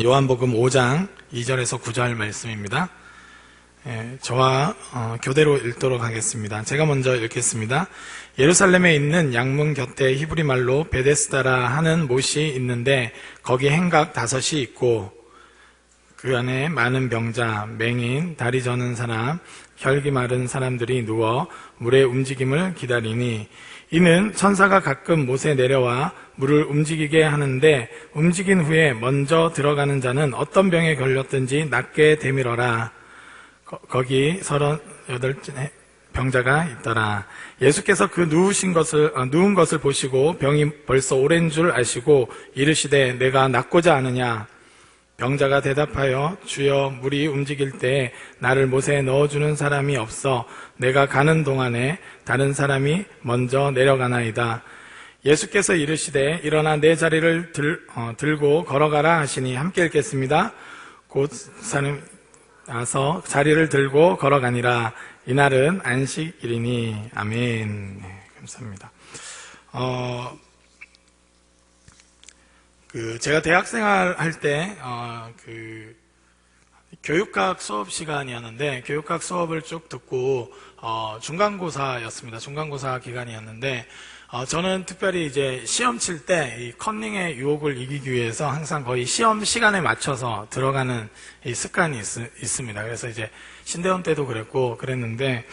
요한복음 5장 2절에서 9절 말씀입니다. 저와 교대로 읽도록 하겠습니다. 제가 먼저 읽겠습니다. 예루살렘에 있는 양문 곁에 히브리 말로 베데스다라 하는 못이 있는데 거기 행각 5이 있고 그 안에 많은 병자, 맹인, 다리 저는 사람, 혈기 마른 사람들이 누워 물의 움직임을 기다리니 이는 천사가 가끔 못에 내려와 물을 움직이게 하는데 움직인 후에 먼저 들어가는 자는 어떤 병에 걸렸든지 낫게 되밀어라. 거기 38 병자가 있더라. 예수께서 그 누운 것을 보시고 병이 벌써 오랜 줄 아시고 이르시되 내가 낫고자 하느냐. 병자가 대답하여 주여 물이 움직일 때 나를 못에 넣어주는 사람이 없어 내가 가는 동안에 다른 사람이 먼저 내려가나이다. 예수께서 이르시되 일어나 내 자리를 들고 걸어가라 하시니 함께 읽겠습니다. 곧 사람이 나서 자리를 들고 걸어가니라. 이날은 안식일이니. 아멘. 네, 감사합니다. 제가 대학생활 할 때, 교육학 수업 시간이었는데, 교육학 수업을 쭉 듣고, 중간고사였습니다. 중간고사 기간이었는데, 저는 특별히 이제 시험 칠 때 이 컨닝의 유혹을 이기기 위해서 항상 거의 시험 시간에 맞춰서 들어가는 이 습관이 있습니다. 그래서 이제 신대원 때도 그랬는데,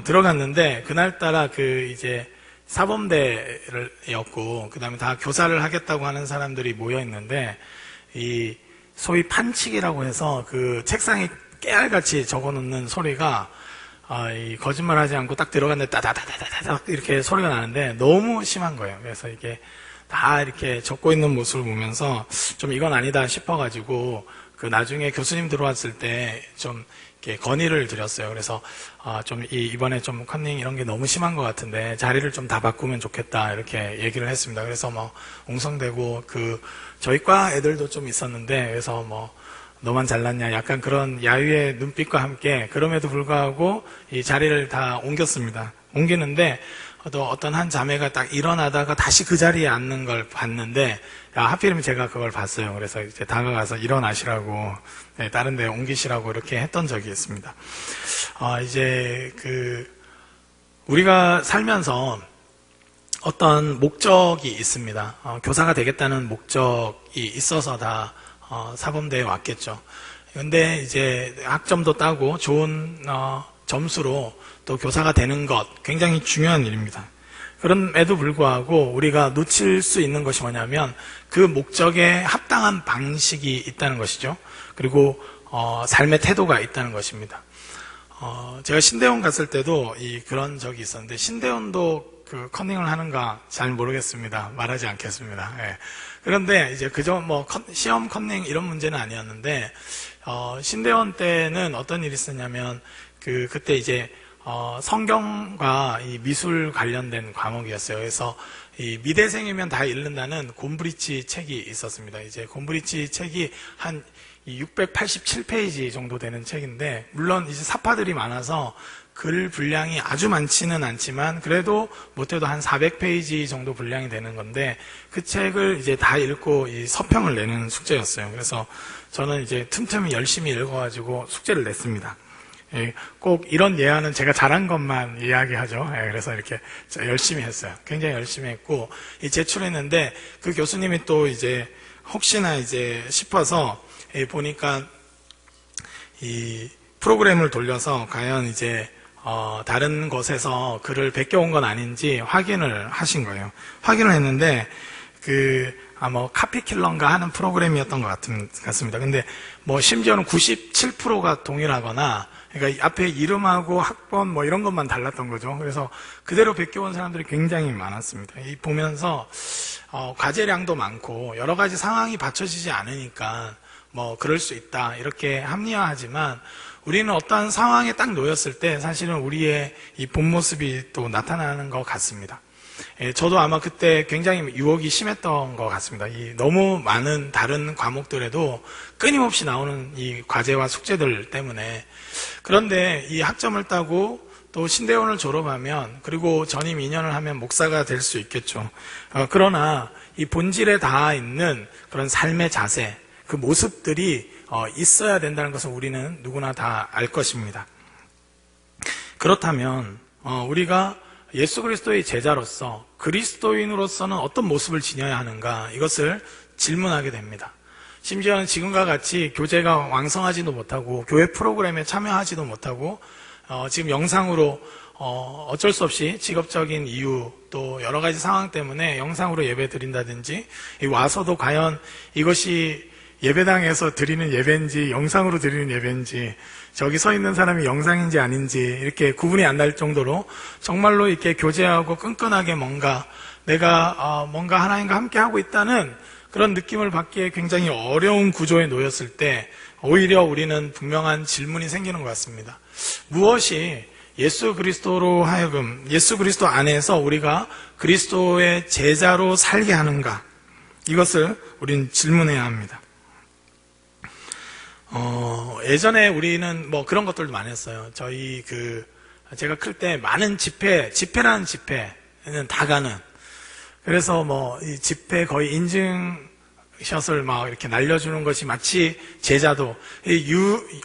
들어갔는데, 그날따라 이제 사범대였고, 그 다음에 다 교사를 하겠다고 하는 사람들이 모여 있는데, 이 소위 판치기라고 해서 그 책상에 깨알같이 적어 놓는 소리가 거짓말 하지 않고 딱 들어갔는데 따다다다다닥 이렇게 소리가 나는데 너무 심한 거예요. 그래서 이게 다 이렇게 적고 있는 모습을 보면서 좀 이건 아니다 싶어가지고 나중에 교수님 들어왔을 때 좀 이렇게 건의를 드렸어요. 그래서 이번에 좀 컨닝 이런 게 너무 심한 것 같은데 자리를 좀 다 바꾸면 좋겠다 이렇게 얘기를 했습니다. 그래서 웅성대고 저희 과 애들도 좀 있었는데 그래서 너만 잘났냐 약간 그런 야유의 눈빛과 함께 그럼에도 불구하고 이 자리를 다 옮겼습니다. 옮기는데 또 어떤 한 자매가 딱 일어나다가 다시 그 자리에 앉는 걸 봤는데 하필이면 제가 그걸 봤어요. 그래서 이제 다가가서 일어나시라고 다른 데 옮기시라고 이렇게 했던 적이 있습니다. 이제 우리가 살면서 어떤 목적이 있습니다. 교사가 되겠다는 목적이 있어서 다 사범대에 왔겠죠. 근데 이제 학점도 따고 좋은 점수로 또 교사가 되는 것 굉장히 중요한 일입니다. 그럼에도 불구하고 우리가 놓칠 수 있는 것이 뭐냐면 그 목적에 합당한 방식이 있다는 것이죠. 그리고 삶의 태도가 있다는 것입니다. 제가 신대원 갔을 때도 그런 적이 있었는데 신대원도 컨닝을 하는가 잘 모르겠습니다. 말하지 않겠습니다. 예. 그런데 이제 그저 시험 컨닝 이런 문제는 아니었는데 신대원 때는 어떤 일이 있었냐면 그때 이제 성경과 이 미술 관련된 과목이었어요. 그래서 이 미대생이면 다 읽는다는 곰브리치 책이 있었습니다. 이제 곰브리치 책이 한 687페이지 정도 되는 책인데 물론 이제 사파들이 많아서 글 분량이 아주 많지는 않지만 그래도 못해도 한 400페이지 정도 분량이 되는 건데 그 책을 이제 다 읽고 이 서평을 내는 숙제였어요. 그래서 저는 이제 틈틈이 열심히 읽어가지고 숙제를 냈습니다. 꼭 이런 예화는 제가 잘한 것만 이야기하죠. 그래서 이렇게 열심히 했어요. 굉장히 열심히 했고 제출했는데 그 교수님이 또 이제 혹시나 이제 싶어서 보니까 이 프로그램을 돌려서 과연 이제 다른 곳에서 글을 베껴온 건 아닌지 확인을 하신 거예요. 확인을 했는데 카피킬러인가 하는 프로그램이었던 것 같습니다. 근데 심지어는 97%가 동일하거나 그러니까 앞에 이름하고 학번 이런 것만 달랐던 거죠. 그래서 그대로 베껴온 사람들이 굉장히 많았습니다. 보면서 과제량도 많고 여러 가지 상황이 받쳐지지 않으니까 그럴 수 있다 이렇게 합리화하지만 우리는 어떠한 상황에 딱 놓였을 때 사실은 우리의 이 본 모습이 또 나타나는 것 같습니다. 저도 아마 그때 굉장히 유혹이 심했던 것 같습니다. 너무 많은 다른 과목들에도 끊임없이 나오는 이 과제와 숙제들 때문에. 그런데 이 학점을 따고 또 신대원을 졸업하면 그리고 전임 2년을 하면 목사가 될 수 있겠죠. 그러나 이 본질에 닿아 있는 그런 삶의 자세, 그 모습들이 있어야 된다는 것을 우리는 누구나 다 알 것입니다. 그렇다면 우리가 예수 그리스도의 제자로서 그리스도인으로서는 어떤 모습을 지녀야 하는가, 이것을 질문하게 됩니다. 심지어는 지금과 같이 교제가 왕성하지도 못하고 교회 프로그램에 참여하지도 못하고 지금 영상으로 어쩔 수 없이 직업적인 이유 또 여러 가지 상황 때문에 영상으로 예배 드린다든지, 와서도 과연 이것이 예배당에서 드리는 예배인지 영상으로 드리는 예배인지, 저기 서 있는 사람이 영상인지 아닌지 이렇게 구분이 안 날 정도로 정말로 이렇게 교제하고 끈끈하게 내가 뭔가 하나님과 함께 하고 있다는 그런 느낌을 받기에 굉장히 어려운 구조에 놓였을 때 오히려 우리는 분명한 질문이 생기는 것 같습니다. 무엇이 예수 그리스도로 하여금 예수 그리스도 안에서 우리가 그리스도의 제자로 살게 하는가, 이것을 우리는 질문해야 합니다. 예전에 우리는 뭐 그런 것들도 많이 했어요. 제가 클 때 많은 집회라는 집회는 다 가는, 그래서 이 집회 거의 인증샷을 막 이렇게 날려주는 것이 마치 제자도,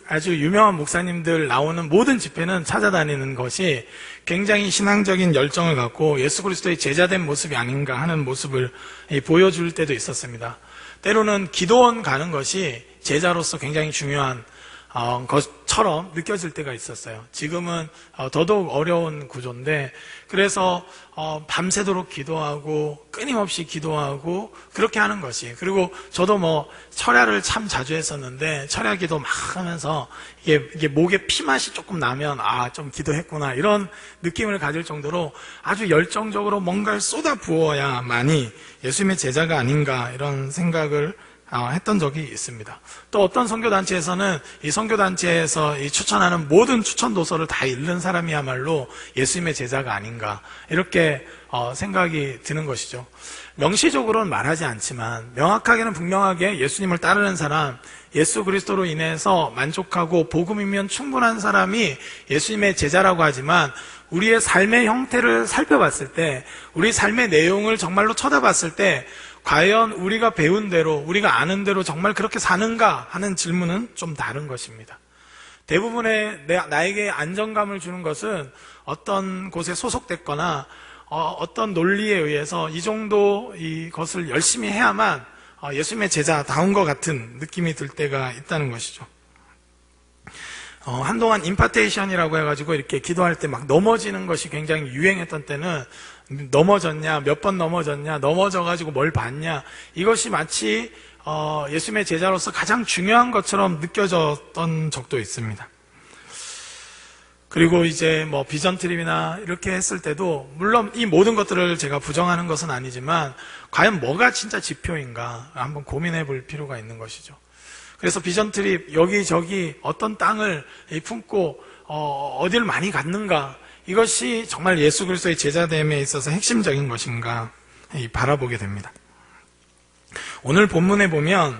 아주 유명한 목사님들 나오는 모든 집회는 찾아다니는 것이 굉장히 신앙적인 열정을 갖고 예수 그리스도의 제자된 모습이 아닌가 하는 모습을 보여줄 때도 있었습니다. 때로는 기도원 가는 것이 제자로서 굉장히 중요한 것처럼 느껴질 때가 있었어요. 지금은 더더욱 어려운 구조인데, 그래서 밤새도록 기도하고 끊임없이 기도하고 그렇게 하는 것이, 그리고 저도 철야를 참 자주 했었는데 철야 기도 막 하면서 이게 목에 피맛이 조금 나면 좀 기도했구나 이런 느낌을 가질 정도로 아주 열정적으로 뭔가를 쏟아 부어야만이 예수님의 제자가 아닌가, 이런 생각을 했던 적이 있습니다. 또 어떤 선교단체에서는 이 선교단체에서 추천하는 모든 추천 도서를 다 읽는 사람이야말로 예수님의 제자가 아닌가, 이렇게 생각이 드는 것이죠. 명시적으로는 말하지 않지만 명확하게는 분명하게 예수님을 따르는 사람, 예수 그리스도로 인해서 만족하고 복음이면 충분한 사람이 예수님의 제자라고 하지만, 우리의 삶의 형태를 살펴봤을 때, 우리 삶의 내용을 정말로 쳐다봤을 때 과연 우리가 배운 대로, 우리가 아는 대로 정말 그렇게 사는가 하는 질문은 좀 다른 것입니다. 대부분의 나에게 안정감을 주는 것은 어떤 곳에 소속됐거나 어떤 논리에 의해서 이 정도 이것을 열심히 해야만 예수님의 제자다운 것 같은 느낌이 들 때가 있다는 것이죠. 한동안 임파테이션이라고 해가지고 이렇게 기도할 때 막 넘어지는 것이 굉장히 유행했던 때는, 넘어졌냐, 몇 번 넘어졌냐, 넘어져가지고 뭘 봤냐, 이것이 마치 예수님의 제자로서 가장 중요한 것처럼 느껴졌던 적도 있습니다. 그리고 이제 비전 트립이나 이렇게 했을 때도, 물론 이 모든 것들을 제가 부정하는 것은 아니지만 과연 뭐가 진짜 지표인가 한번 고민해 볼 필요가 있는 것이죠. 그래서 비전 트립 여기저기 어떤 땅을 품고 어디를 많이 갔는가, 이것이 정말 예수 그리스도의 제자됨에 있어서 핵심적인 것인가 바라보게 됩니다. 오늘 본문에 보면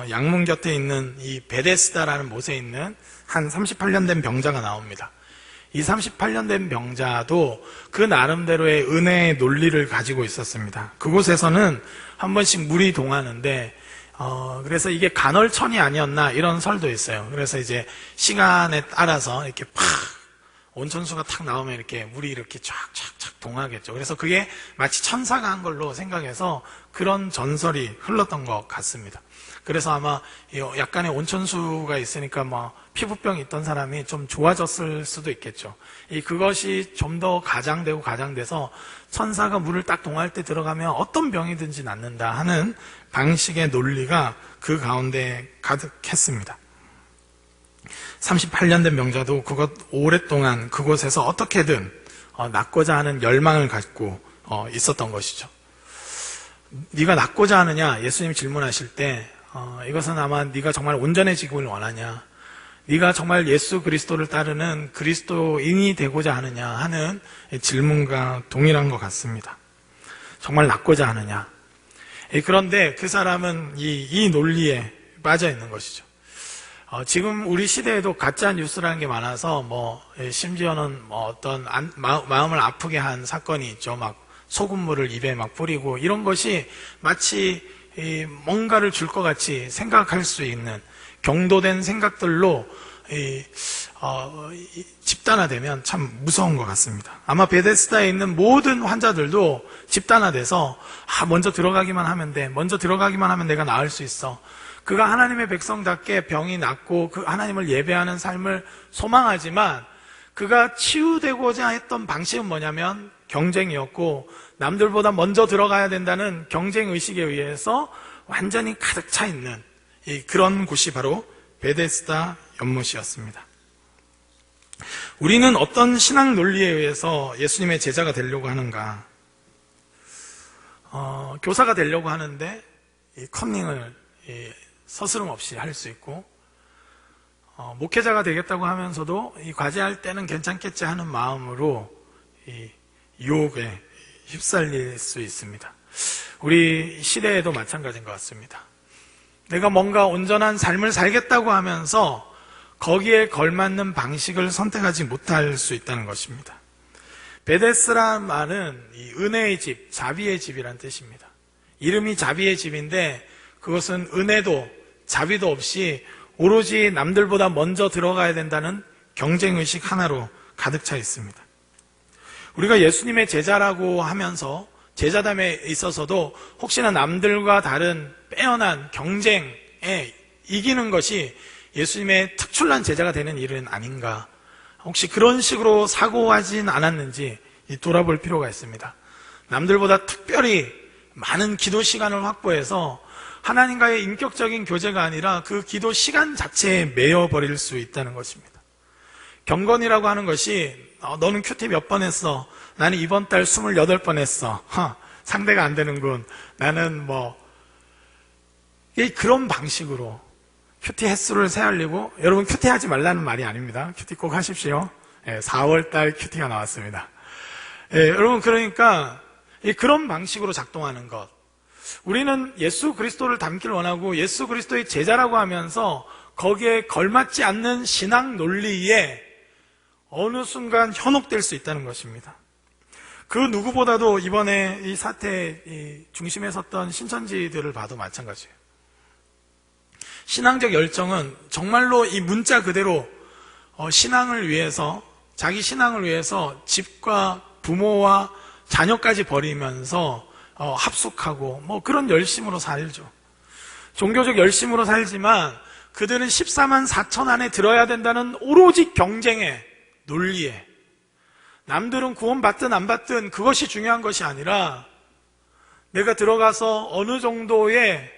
양문 곁에 있는 이 베데스다라는 못에 있는 한 38년 된 병자가 나옵니다. 이 38년 된 병자도 그 나름대로의 은혜의 논리를 가지고 있었습니다. 그곳에서는 한 번씩 물이 동하는데 그래서 이게 간헐천이 아니었나 이런 설도 있어요. 그래서 이제 시간에 따라서 이렇게 팍 온천수가 탁 나오면 이렇게 물이 이렇게 쫙쫙쫙 동하겠죠. 그래서 그게 마치 천사가 한 걸로 생각해서 그런 전설이 흘렀던 것 같습니다. 그래서 아마 약간의 온천수가 있으니까 피부병이 있던 사람이 좀 좋아졌을 수도 있겠죠. 그것이 좀 더 가장돼서 천사가 물을 딱 동할 때 들어가면 어떤 병이든지 낫는다 하는 방식의 논리가 그 가운데 가득했습니다. 38년 된 병자도 오랫동안 그곳에서 어떻게든 낫고자 하는 열망을 갖고 있었던 것이죠. 네가 낫고자 하느냐? 예수님이 질문하실 때 이것은 아마 네가 정말 온전해지기를 원하냐? 네가 정말 예수 그리스도를 따르는 그리스도인이 되고자 하느냐 하는 질문과 동일한 것 같습니다. 정말 낫고자 하느냐? 그런데 그 사람은 이 논리에 빠져 있는 것이죠. 지금 우리 시대에도 가짜 뉴스라는 게 많아서 심지어는 어떤 마음을 아프게 한 사건이 있죠. 막 소금물을 입에 막 뿌리고 이런 것이 마치 뭔가를 줄 것 같이 생각할 수 있는 경도된 생각들로 집단화되면 참 무서운 것 같습니다. 아마 베데스다에 있는 모든 환자들도 집단화돼서 먼저 들어가기만 하면 돼, 먼저 들어가기만 하면 내가 나을 수 있어, 그가 하나님의 백성답게 병이 낫고 그 하나님을 예배하는 삶을 소망하지만 그가 치유되고자 했던 방식은 뭐냐면 경쟁이었고, 남들보다 먼저 들어가야 된다는 경쟁의식에 의해서 완전히 가득 차 있는 그런 곳이 바로 베데스다 연못이었습니다. 우리는 어떤 신앙 논리에 의해서 예수님의 제자가 되려고 하는가? 교사가 되려고 하는데 이 커닝을 서스럼 없이 할 수 있고, 목회자가 되겠다고 하면서도 이 과제할 때는 괜찮겠지 하는 마음으로 이 유혹에 휩쓸릴 수 있습니다. 우리 시대에도 마찬가지인 것 같습니다. 내가 뭔가 온전한 삶을 살겠다고 하면서 거기에 걸맞는 방식을 선택하지 못할 수 있다는 것입니다. 베데스라는 말은 이 은혜의 집, 자비의 집이란 뜻입니다. 이름이 자비의 집인데 그것은 은혜도 자비도 없이 오로지 남들보다 먼저 들어가야 된다는 경쟁의식 하나로 가득 차 있습니다. 우리가 예수님의 제자라고 하면서 제자담에 있어서도 혹시나 남들과 다른 빼어난 경쟁에 이기는 것이 예수님의 특출난 제자가 되는 일은 아닌가, 혹시 그런 식으로 사고하진 않았는지 돌아볼 필요가 있습니다. 남들보다 특별히 많은 기도 시간을 확보해서 하나님과의 인격적인 교제가 아니라 그 기도 시간 자체에 매여버릴 수 있다는 것입니다. 경건이라고 하는 것이 너는 큐티 몇 번 했어? 나는 이번 달 28번 했어. 상대가 안 되는군. 나는 그런 방식으로 큐티 횟수를 세알리고, 여러분 큐티 하지 말라는 말이 아닙니다. 큐티 꼭 하십시오. 4월달 큐티가 나왔습니다. 여러분, 그러니까 그런 방식으로 작동하는 것, 우리는 예수 그리스도를 닮기를 원하고 예수 그리스도의 제자라고 하면서 거기에 걸맞지 않는 신앙 논리에 어느 순간 현혹될 수 있다는 것입니다. 그 누구보다도 이번에 이 사태의 중심에 섰던 신천지들을 봐도 마찬가지예요. 신앙적 열정은 정말로 이 문자 그대로 신앙을 위해서, 자기 신앙을 위해서 집과 부모와 자녀까지 버리면서 합숙하고 그런 열심으로 살죠. 종교적 열심으로 살지만 그들은 14만 4천 안에 들어야 된다는 오로지 경쟁의 논리에, 남들은 구원받든 안 받든 그것이 중요한 것이 아니라 내가 들어가서 어느 정도의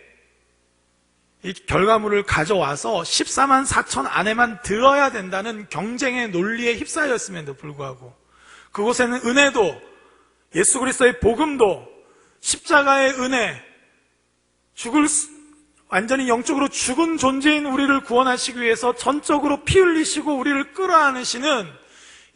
이 결과물을 가져와서 14만 4천 안에만 들어야 된다는 경쟁의 논리에 휩싸였음에도 불구하고, 그곳에는 은혜도, 예수 그리스도의 복음도, 십자가의 은혜, 완전히 영적으로 죽은 존재인 우리를 구원하시기 위해서 전적으로 피 흘리시고 우리를 끌어안으시는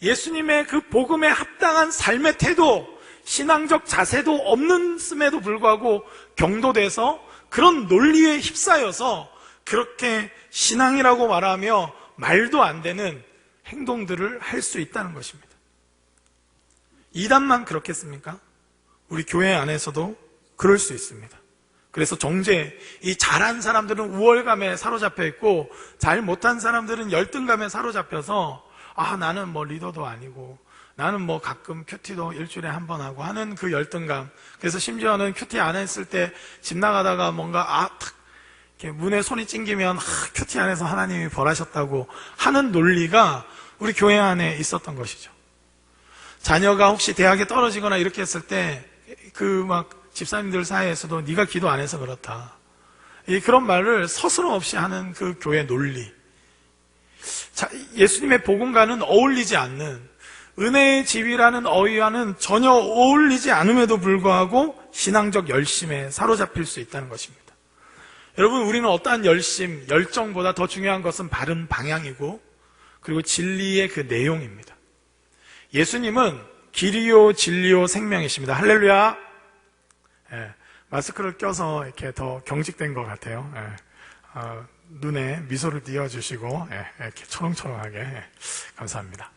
예수님의 그 복음에 합당한 삶의 태도, 신앙적 자세도 없음에도 불구하고 경도돼서 그런 논리에 휩싸여서 그렇게 신앙이라고 말하며 말도 안 되는 행동들을 할 수 있다는 것입니다. 이단만 그렇겠습니까? 우리 교회 안에서도 그럴 수 있습니다. 그래서 정죄, 이 잘한 사람들은 우월감에 사로잡혀 있고 잘 못한 사람들은 열등감에 사로잡혀서 나는 리더도 아니고, 나는 가끔 큐티도 일주일에 한 번 하고 하는 그 열등감. 그래서 심지어는 큐티 안 했을 때 집 나가다가 뭔가 이렇게 문에 손이 찡기면 큐티 안에서 하나님이 벌하셨다고 하는 논리가 우리 교회 안에 있었던 것이죠. 자녀가 혹시 대학에 떨어지거나 이렇게 했을 때 집사님들 사이에서도 네가 기도 안 해서 그렇다, 그런 말을 서스럼 없이 하는 그 교회 논리. 예수님의 복음과는 어울리지 않는, 은혜의 집이라는 어휘와는 전혀 어울리지 않음에도 불구하고 신앙적 열심에 사로잡힐 수 있다는 것입니다. 여러분, 우리는 어떠한 열정보다 더 중요한 것은 바른 방향이고, 그리고 진리의 그 내용입니다. 예수님은 길이요 진리요 생명이십니다. 할렐루야. 마스크를 껴서 이렇게 더 경직된 것 같아요. 눈에 미소를 띄워주시고 이렇게 초롱초롱하게 감사합니다.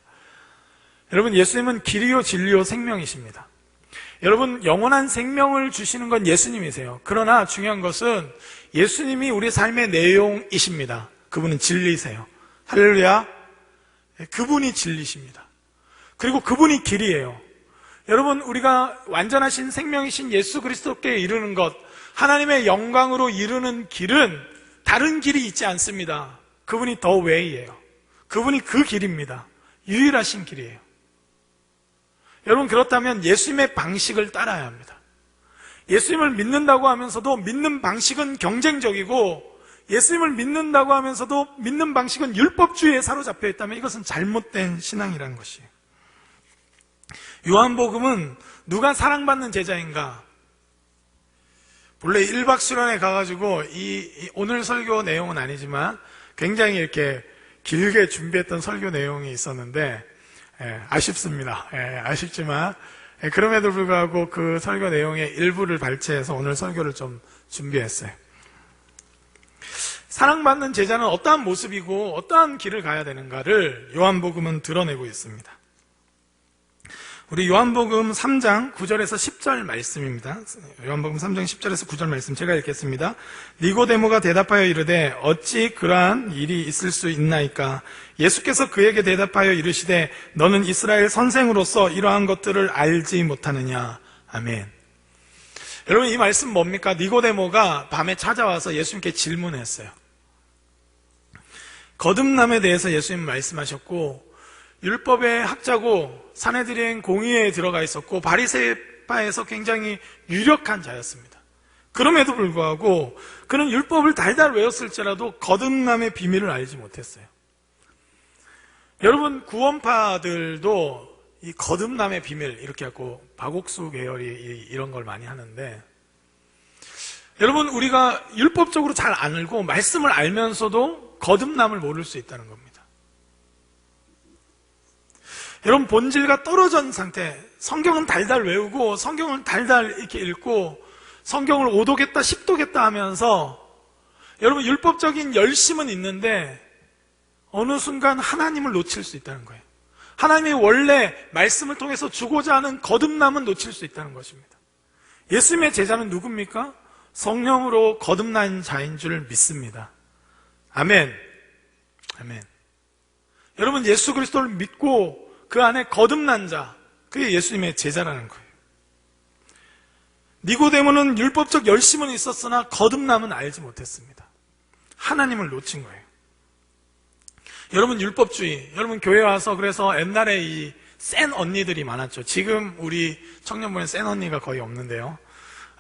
여러분, 예수님은 길이요 진리요 생명이십니다. 여러분, 영원한 생명을 주시는 건 예수님이세요. 그러나 중요한 것은 예수님이 우리 삶의 내용이십니다. 그분은 진리세요. 할렐루야. 그분이 진리십니다. 그리고 그분이 길이에요. 여러분, 우리가 완전하신 생명이신 예수 그리스도께 이르는 것, 하나님의 영광으로 이르는 길은 다른 길이 있지 않습니다. 그분이 더 웨이예요. 그분이 그 길입니다. 유일하신 길이에요. 여러분, 그렇다면 예수님의 방식을 따라야 합니다. 예수님을 믿는다고 하면서도 믿는 방식은 경쟁적이고, 예수님을 믿는다고 하면서도 믿는 방식은 율법주의에 사로잡혀 있다면 이것은 잘못된 신앙이라는 것이에요. 요한복음은 누가 사랑받는 제자인가? 본래 1박 수련회 가가지고 오늘 설교 내용은 아니지만 굉장히 이렇게 길게 준비했던 설교 내용이 있었는데, 아쉽습니다. 아쉽지만, 그럼에도 불구하고 그 설교 내용의 일부를 발췌해서 오늘 설교를 좀 준비했어요. 사랑받는 제자는 어떠한 모습이고 어떠한 길을 가야 되는가를 요한복음은 드러내고 있습니다. 우리 요한복음 3장 9절에서 10절 말씀입니다. 요한복음 3장 10절에서 9절 말씀 제가 읽겠습니다. 니고데모가 대답하여 이르되 어찌 그러한 일이 있을 수 있나이까? 예수께서 그에게 대답하여 이르시되 너는 이스라엘 선생으로서 이러한 것들을 알지 못하느냐? 아멘. 여러분, 이 말씀 뭡니까? 니고데모가 밤에 찾아와서 예수님께 질문했어요. 거듭남에 대해서 예수님 말씀하셨고, 율법의 학자고 산헤드린 공의회에 들어가 있었고 바리새파에서 굉장히 유력한 자였습니다. 그럼에도 불구하고 그는 율법을 달달 외웠을지라도 거듭남의 비밀을 알지 못했어요. 여러분, 구원파들도 이 거듭남의 비밀 이렇게 하고 박옥수 계열이 이런 걸 많이 하는데, 여러분, 우리가 율법적으로 잘 안 알고 말씀을 알면서도 거듭남을 모를 수 있다는 겁니다. 여러분, 본질과 떨어진 상태, 성경은 달달 외우고 성경을 달달 이렇게 읽고 성경을 5도겠다 10도겠다 하면서 여러분, 율법적인 열심은 있는데 어느 순간 하나님을 놓칠 수 있다는 거예요. 하나님이 원래 말씀을 통해서 주고자 하는 거듭남은 놓칠 수 있다는 것입니다. 예수님의 제자는 누굽니까? 성령으로 거듭난 자인 줄 믿습니다. 아멘. 아멘. 여러분, 예수 그리스도를 믿고 그 안에 거듭난 자, 그게 예수님의 제자라는 거예요. 니고데모는 율법적 열심은 있었으나 거듭남은 알지 못했습니다. 하나님을 놓친 거예요. 여러분, 율법주의, 여러분 교회 와서 그래서 옛날에 이 센 언니들이 많았죠. 지금 우리 청년부에 센 언니가 거의 없는데요.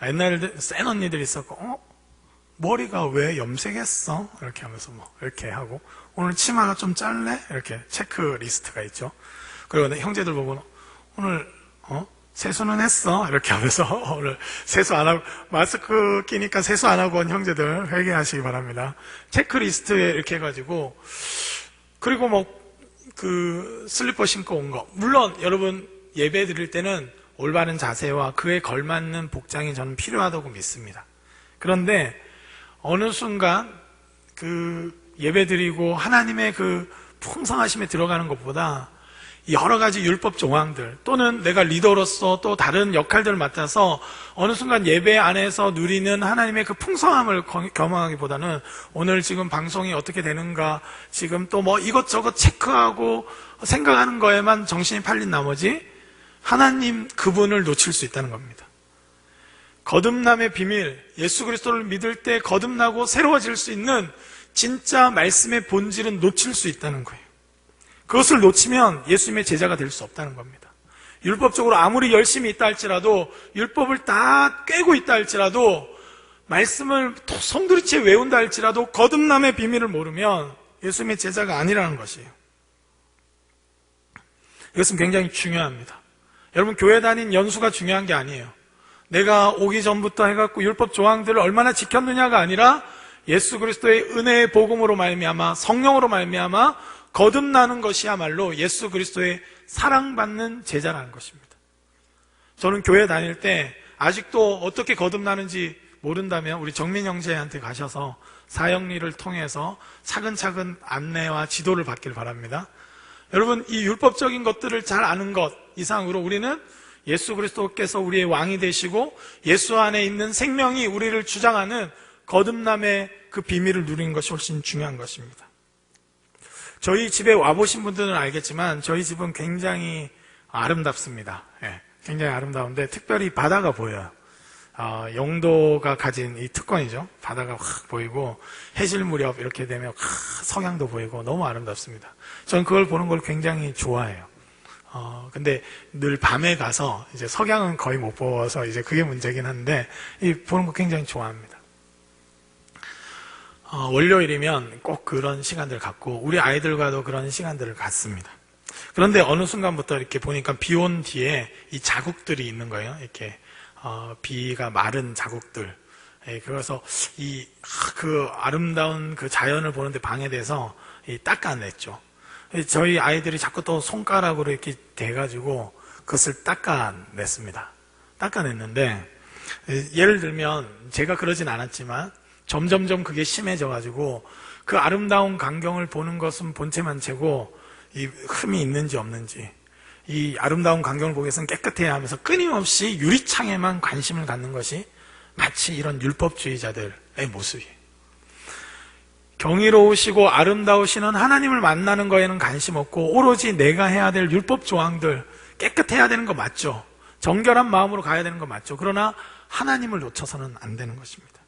옛날에 센 언니들이 있었고, 머리가 왜 염색했어? 이렇게 하면서 이렇게 하고, 오늘 치마가 좀 짧네? 이렇게 체크리스트가 있죠. 그리고 형제들 보고 오늘 세수는 했어? 이렇게 하면서 오늘 세수 안 하고, 마스크 끼니까 세수 안 하고 온 형제들 회개하시기 바랍니다. 체크리스트에 이렇게 해가지고, 그리고 슬리퍼 신고 온 거. 물론 여러분, 예배 드릴 때는 올바른 자세와 그에 걸맞는 복장이 저는 필요하다고 믿습니다. 그런데 어느 순간 예배 드리고 하나님의 풍성하심에 들어가는 것보다 여러 가지 율법 조항들, 또는 내가 리더로서 또 다른 역할들을 맡아서 어느 순간 예배 안에서 누리는 하나님의 그 풍성함을 경험하기보다는 오늘 지금 방송이 어떻게 되는가, 지금 또 이것저것 체크하고 생각하는 거에만 정신이 팔린 나머지 하나님 그분을 놓칠 수 있다는 겁니다. 거듭남의 비밀, 예수 그리스도를 믿을 때 거듭나고 새로워질 수 있는 진짜 말씀의 본질은 놓칠 수 있다는 거예요. 그것을 놓치면 예수님의 제자가 될 수 없다는 겁니다. 율법적으로 아무리 열심히 있다 할지라도, 율법을 다 꿰고 있다 할지라도, 말씀을 송두리째 외운다 할지라도 거듭남의 비밀을 모르면 예수님의 제자가 아니라는 것이에요. 이것은 굉장히 중요합니다. 여러분, 교회 다닌 연수가 중요한 게 아니에요. 내가 오기 전부터 해갖고 율법 조항들을 얼마나 지켰느냐가 아니라 예수 그리스도의 은혜의 복음으로 말미암아, 성령으로 말미암아 거듭나는 것이야말로 예수 그리스도의 사랑받는 제자라는 것입니다. 저는 교회 다닐 때 아직도 어떻게 거듭나는지 모른다면 우리 정민 형제한테 가셔서 사형리를 통해서 차근차근 안내와 지도를 받길 바랍니다. 여러분, 이 율법적인 것들을 잘 아는 것 이상으로 우리는 예수 그리스도께서 우리의 왕이 되시고 예수 안에 있는 생명이 우리를 주장하는 거듭남의 그 비밀을 누리는 것이 훨씬 중요한 것입니다. 저희 집에 와보신 분들은 알겠지만 저희 집은 굉장히 아름답습니다. 굉장히 아름다운데 특별히 바다가 보여요. 영도가 가진 이 특권이죠. 바다가 확 보이고 해질 무렵 이렇게 되면 석양도 보이고 너무 아름답습니다. 저는 그걸 보는 걸 굉장히 좋아해요. 근데 늘 밤에 가서 이제 석양은 거의 못 보아서 이제 그게 문제긴 한데 보는 거 굉장히 좋아합니다. 월요일이면 꼭 그런 시간들을 갖고 우리 아이들과도 그런 시간들을 갖습니다. 그런데 어느 순간부터 이렇게 보니까 비 온 뒤에 이 자국들이 있는 거예요. 이렇게 비가 마른 자국들. 그래서 그 아름다운 그 자연을 보는데 방해돼서 닦아냈죠. 저희 아이들이 자꾸 또 손가락으로 이렇게 대가지고 그것을 닦아냈습니다. 닦아냈는데 예를 들면 제가 그러진 않았지만 점점점 그게 심해져가지고 그 아름다운 광경을 보는 것은 본체만 채고 이 흠이 있는지 없는지 이 아름다운 광경을 보기 위해서는 깨끗해야 하면서 끊임없이 유리창에만 관심을 갖는 것이 마치 이런 율법주의자들의 모습이에요. 경이로우시고 아름다우시는 하나님을 만나는 거에는 관심 없고 오로지 내가 해야 될 율법 조항들 깨끗해야 되는 거 맞죠? 정결한 마음으로 가야 되는 거 맞죠? 그러나 하나님을 놓쳐서는 안 되는 것입니다.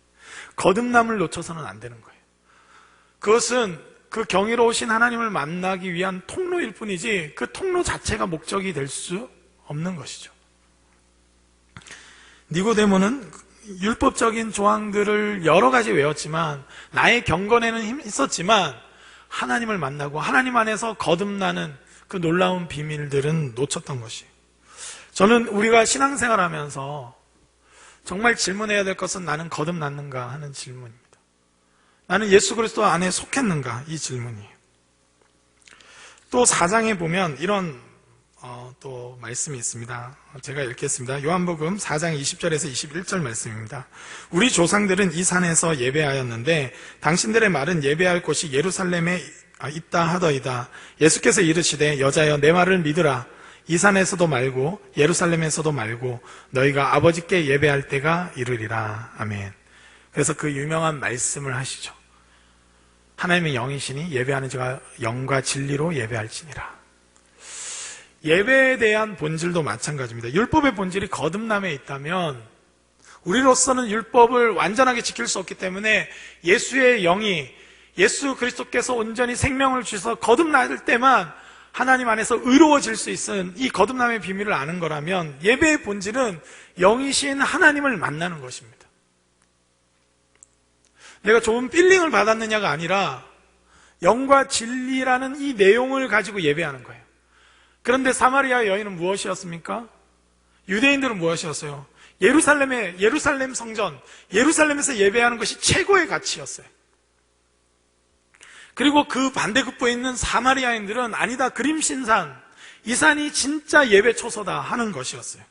거듭남을 놓쳐서는 안 되는 거예요. 그것은 그 경이로우신 하나님을 만나기 위한 통로일 뿐이지 그 통로 자체가 목적이 될 수 없는 것이죠. 니고데모는 율법적인 조항들을 여러 가지 외웠지만 나의 경건에는 힘이 있었지만 하나님을 만나고 하나님 안에서 거듭나는 그 놀라운 비밀들은 놓쳤던 것이에요. 저는 우리가 신앙생활하면서 정말 질문해야 될 것은 나는 거듭났는가 하는 질문입니다. 나는 예수 그리스도 안에 속했는가 이 질문이에요. 또 4장에 보면 이런 또 말씀이 있습니다. 제가 읽겠습니다. 요한복음 4장 20절에서 21절 말씀입니다. 우리 조상들은 이 산에서 예배하였는데 당신들의 말은 예배할 곳이 예루살렘에 있다 하더이다. 예수께서 이르시되 여자여 내 말을 믿으라. 이 산에서도 말고 예루살렘에서도 말고 너희가 아버지께 예배할 때가 이르리라. 아멘. 그래서 그 유명한 말씀을 하시죠. 하나님의 영이시니 예배하는 자가 영과 진리로 예배할지니라. 예배에 대한 본질도 마찬가지입니다. 율법의 본질이 거듭남에 있다면 우리로서는 율법을 완전하게 지킬 수 없기 때문에 예수의 영이 예수 그리스도께서 온전히 생명을 주셔서 거듭날 때만 하나님 안에서 의로워질 수 있는 이 거듭남의 비밀을 아는 거라면 예배의 본질은 영이신 하나님을 만나는 것입니다. 내가 좋은 필링을 받았느냐가 아니라 영과 진리라는 이 내용을 가지고 예배하는 거예요. 그런데 사마리아 여인은 무엇이었습니까? 유대인들은 무엇이었어요? 예루살렘 성전, 예루살렘에서 예배하는 것이 최고의 가치였어요. 그리고 그 반대급부에 있는 사마리아인들은 아니다, 그림신산, 이 산이 진짜 예배 초소다 하는 것이었어요.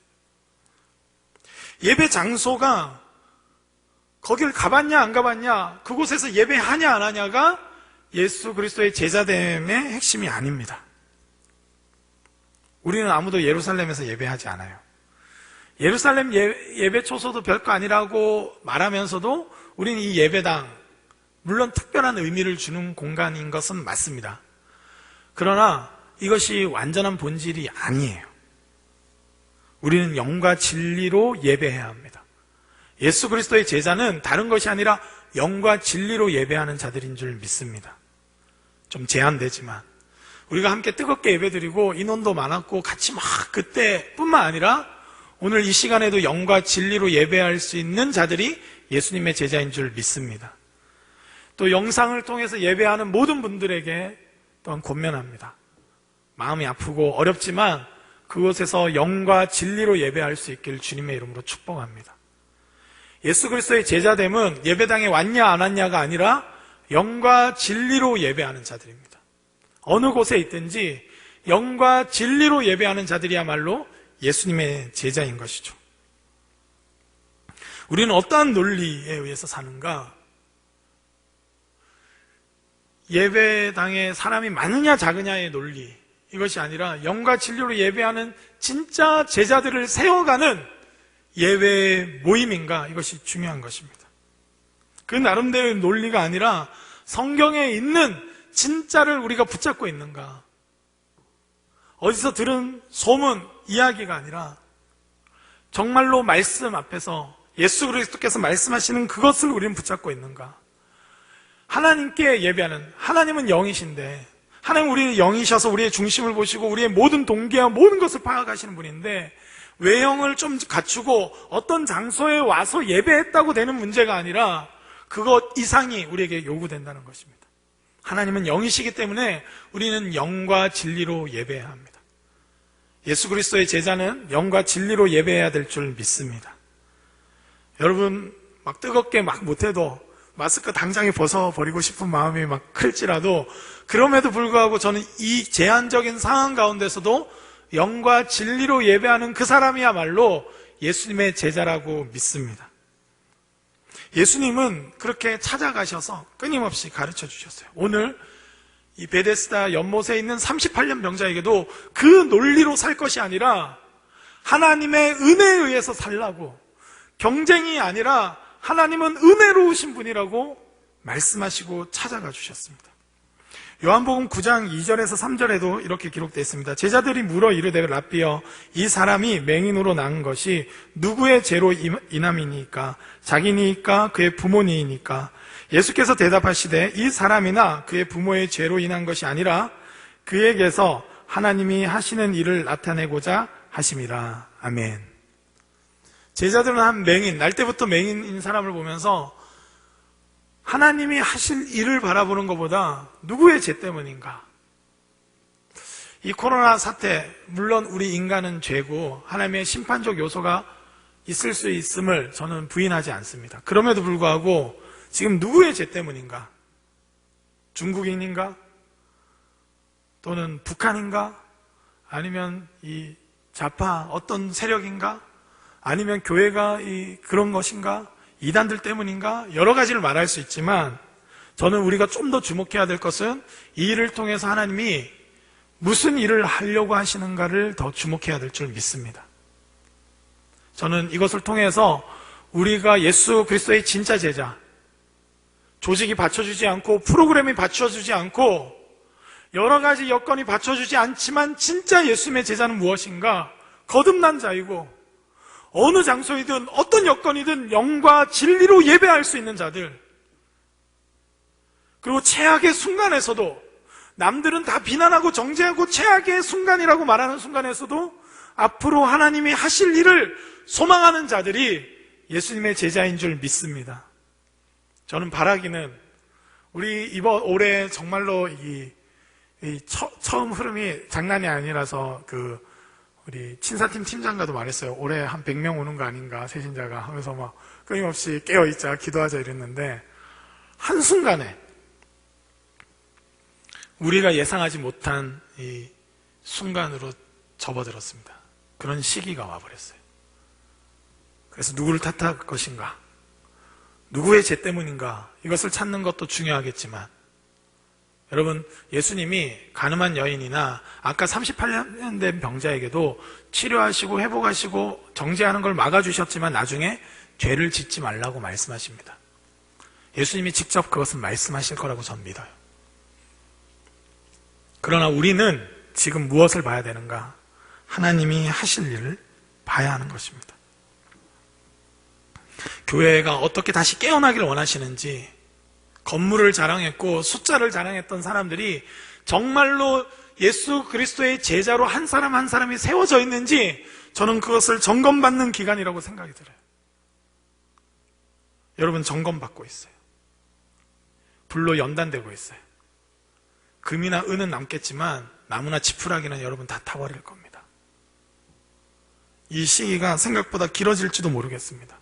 예배 장소가 거길 가봤냐 안 가봤냐, 그곳에서 예배하냐 안 하냐가 예수 그리스도의 제자됨의 핵심이 아닙니다. 우리는 아무도 예루살렘에서 예배하지 않아요. 예루살렘 예배 초소도 별거 아니라고 말하면서도 우리는 이 예배당, 물론 특별한 의미를 주는 공간인 것은 맞습니다. 그러나 이것이 완전한 본질이 아니에요. 우리는 영과 진리로 예배해야 합니다. 예수 그리스도의 제자는 다른 것이 아니라 영과 진리로 예배하는 자들인 줄 믿습니다. 좀 제한되지만 우리가 함께 뜨겁게 예배드리고 인원도 많았고 같이 막 그때뿐만 아니라 오늘 이 시간에도 영과 진리로 예배할 수 있는 자들이 예수님의 제자인 줄 믿습니다. 또 영상을 통해서 예배하는 모든 분들에게 또한 권면합니다. 마음이 아프고 어렵지만 그곳에서 영과 진리로 예배할 수 있길 주님의 이름으로 축복합니다. 예수 그리스도의 제자됨은 예배당에 왔냐 안 왔냐가 아니라 영과 진리로 예배하는 자들입니다. 어느 곳에 있든지 영과 진리로 예배하는 자들이야말로 예수님의 제자인 것이죠. 우리는 어떠한 논리에 의해서 사는가? 예배당에 사람이 많으냐 작으냐의 논리에 이것이 아니라 영과 진리로 예배하는 진짜 제자들을 세워가는 예배 모임인가, 이것이 중요한 것입니다. 그 나름대로의 논리가 아니라 성경에 있는 진짜를 우리가 붙잡고 있는가, 어디서 들은 소문, 이야기가 아니라 정말로 말씀 앞에서 예수 그리스도께서 말씀하시는 그것을 우리는 붙잡고 있는가. 하나님께 예배하는, 하나님은 영이신데, 하나님 우리의 영이셔서 우리의 중심을 보시고 우리의 모든 동기와 모든 것을 파악하시는 분인데, 외형을 좀 갖추고 어떤 장소에 와서 예배했다고 되는 문제가 아니라 그것 이상이 우리에게 요구된다는 것입니다. 하나님은 영이시기 때문에 우리는 영과 진리로 예배해야 합니다. 예수 그리스도의 제자는 영과 진리로 예배해야 될 줄 믿습니다. 여러분, 막 뜨겁게 막 못해도 마스크 당장에 벗어버리고 싶은 마음이 막 클지라도, 그럼에도 불구하고 저는 이 제한적인 상황 가운데서도 영과 진리로 예배하는 그 사람이야말로 예수님의 제자라고 믿습니다. 예수님은 그렇게 찾아가셔서 끊임없이 가르쳐 주셨어요. 오늘 이 베데스다 연못에 있는 38년 병자에게도 그 논리로 살 것이 아니라 하나님의 은혜에 의해서 살라고, 경쟁이 아니라 하나님은 은혜로우신 분이라고 말씀하시고 찾아가 주셨습니다. 요한복음 9장 2절에서 3절에도 이렇게 기록되어 있습니다. 제자들이 물어 이르되 라삐여, 이 사람이 맹인으로 낳은 것이 누구의 죄로 인함이니까? 자기니까 그의 부모니이니까? 예수께서 대답하시되 이 사람이나 그의 부모의 죄로 인한 것이 아니라 그에게서 하나님이 하시는 일을 나타내고자 하심이라. 아멘. 제자들은 한 맹인, 날 때부터 맹인인 사람을 보면서 하나님이 하실 일을 바라보는 것보다 누구의 죄 때문인가? 이 코로나 사태, 물론 우리 인간은 죄고 하나님의 심판적 요소가 있을 수 있음을 저는 부인하지 않습니다. 그럼에도 불구하고 지금 누구의 죄 때문인가? 중국인인가? 또는 북한인가? 아니면 이 좌파 어떤 세력인가? 아니면 교회가 그런 것인가? 이단들 때문인가? 여러 가지를 말할 수 있지만 저는 우리가 좀 더 주목해야 될 것은 이 일을 통해서 하나님이 무슨 일을 하려고 하시는가를 더 주목해야 될 줄 믿습니다. 저는 이것을 통해서 우리가 예수 그리스도의 진짜 제자, 조직이 받쳐주지 않고 프로그램이 받쳐주지 않고 여러 가지 여건이 받쳐주지 않지만 진짜 예수님의 제자는 무엇인가? 거듭난 자이고 어느 장소이든 어떤 여건이든 영과 진리로 예배할 수 있는 자들, 그리고 최악의 순간에서도, 남들은 다 비난하고 정죄하고 최악의 순간이라고 말하는 순간에서도 앞으로 하나님이 하실 일을 소망하는 자들이 예수님의 제자인 줄 믿습니다. 저는 바라기는 우리 이번 올해 정말로 처음 흐름이 장난이 아니라서 우리 친사팀 팀장과도 말했어요. 올해 한 100명 오는 거 아닌가, 새신자가 하면서 막 끊임없이 깨어있자, 기도하자 이랬는데 한순간에 우리가 예상하지 못한 이 순간으로 접어들었습니다. 그런 시기가 와버렸어요. 그래서 누구를 탓할 것인가, 누구의 죄 때문인가, 이것을 찾는 것도 중요하겠지만, 여러분, 예수님이 가늠한 여인이나 아까 38년 된 병자에게도 치료하시고 회복하시고 정죄하는 걸 막아주셨지만 나중에 죄를 짓지 말라고 말씀하십니다. 예수님이 직접 그것을 말씀하실 거라고 저는 믿어요. 그러나 우리는 지금 무엇을 봐야 되는가? 하나님이 하실 일을 봐야 하는 것입니다. 교회가 어떻게 다시 깨어나기를 원하시는지, 건물을 자랑했고 숫자를 자랑했던 사람들이 정말로 예수 그리스도의 제자로 한 사람 한 사람이 세워져 있는지 저는 그것을 점검받는 기간이라고 생각이 들어요. 여러분, 점검받고 있어요. 불로 연단되고 있어요. 금이나 은은 남겠지만 나무나 지푸라기는 여러분 다 타버릴 겁니다. 이 시기가 생각보다 길어질지도 모르겠습니다.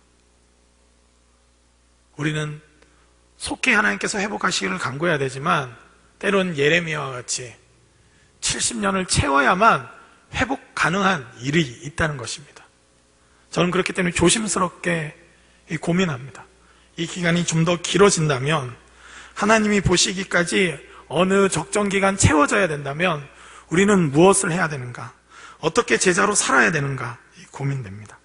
우리는 속히 하나님께서 회복하시기를 간구해야 되지만 때론 예레미야와 같이 70년을 채워야만 회복 가능한 일이 있다는 것입니다. 저는 그렇기 때문에 조심스럽게 고민합니다. 이 기간이 좀 더 길어진다면, 하나님이 보시기까지 어느 적정 기간 채워져야 된다면 우리는 무엇을 해야 되는가? 어떻게 제자로 살아야 되는가? 고민됩니다.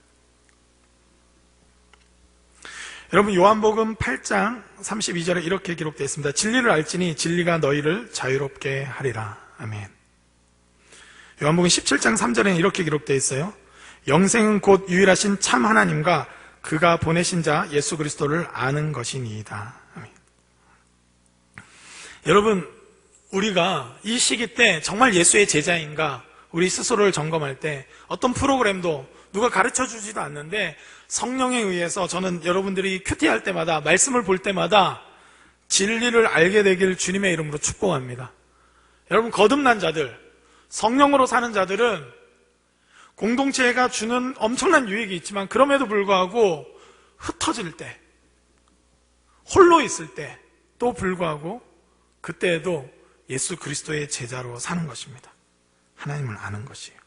여러분, 요한복음 8장 32절에 이렇게 기록되어 있습니다. 진리를 알지니 진리가 너희를 자유롭게 하리라. 아멘. 요한복음 17장 3절에는 이렇게 기록되어 있어요. 영생은 곧 유일하신 참 하나님과 그가 보내신 자 예수 그리스도를 아는 것이니이다. 아멘. 여러분, 우리가 이 시기 때 정말 예수의 제자인가 우리 스스로를 점검할 때 어떤 프로그램도 누가 가르쳐 주지도 않는데 성령에 의해서 저는 여러분들이 큐티할 때마다 말씀을 볼 때마다 진리를 알게 되길 주님의 이름으로 축복합니다. 여러분, 거듭난 자들, 성령으로 사는 자들은 공동체가 주는 엄청난 유익이 있지만 그럼에도 불구하고 흩어질 때, 홀로 있을 때도 불구하고 그때에도 예수 그리스도의 제자로 사는 것입니다. 하나님을 아는 것이에요.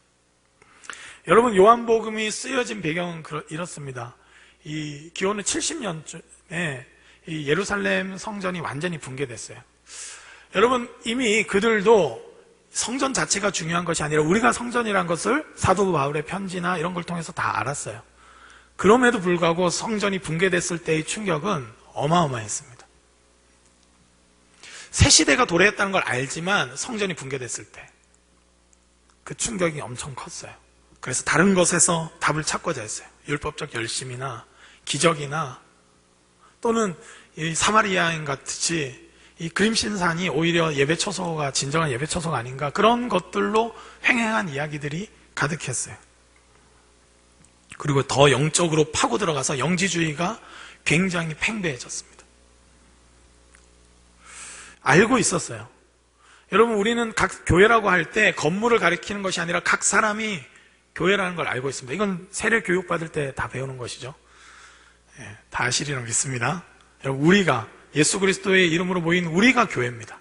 여러분, 요한복음이 쓰여진 배경은 이렇습니다. 이 기원은 70년쯤에 이 예루살렘 성전이 완전히 붕괴됐어요. 여러분, 이미 그들도 성전 자체가 중요한 것이 아니라 우리가 성전이란 것을 사도 바울의 편지나 이런 걸 통해서 다 알았어요. 그럼에도 불구하고 성전이 붕괴됐을 때의 충격은 어마어마했습니다. 새 시대가 도래했다는 걸 알지만 성전이 붕괴됐을 때 그 충격이 엄청 컸어요. 그래서 다른 것에서 답을 찾고자 했어요. 율법적 열심이나 기적이나 또는 이 사마리아인 같이 이 그림신산이 오히려 예배 처소가 진정한 예배 처소가 아닌가, 그런 것들로 횡행한 이야기들이 가득했어요. 그리고 더 영적으로 파고 들어가서 영지주의가 굉장히 팽배해졌습니다. 알고 있었어요. 여러분, 우리는 각 교회라고 할 때 건물을 가리키는 것이 아니라 각 사람이 교회라는 걸 알고 있습니다. 이건 세례 교육 받을 때 다 배우는 것이죠. 다 아시리라 믿습니다. 여러분, 우리가 예수 그리스도의 이름으로 모인 우리가 교회입니다.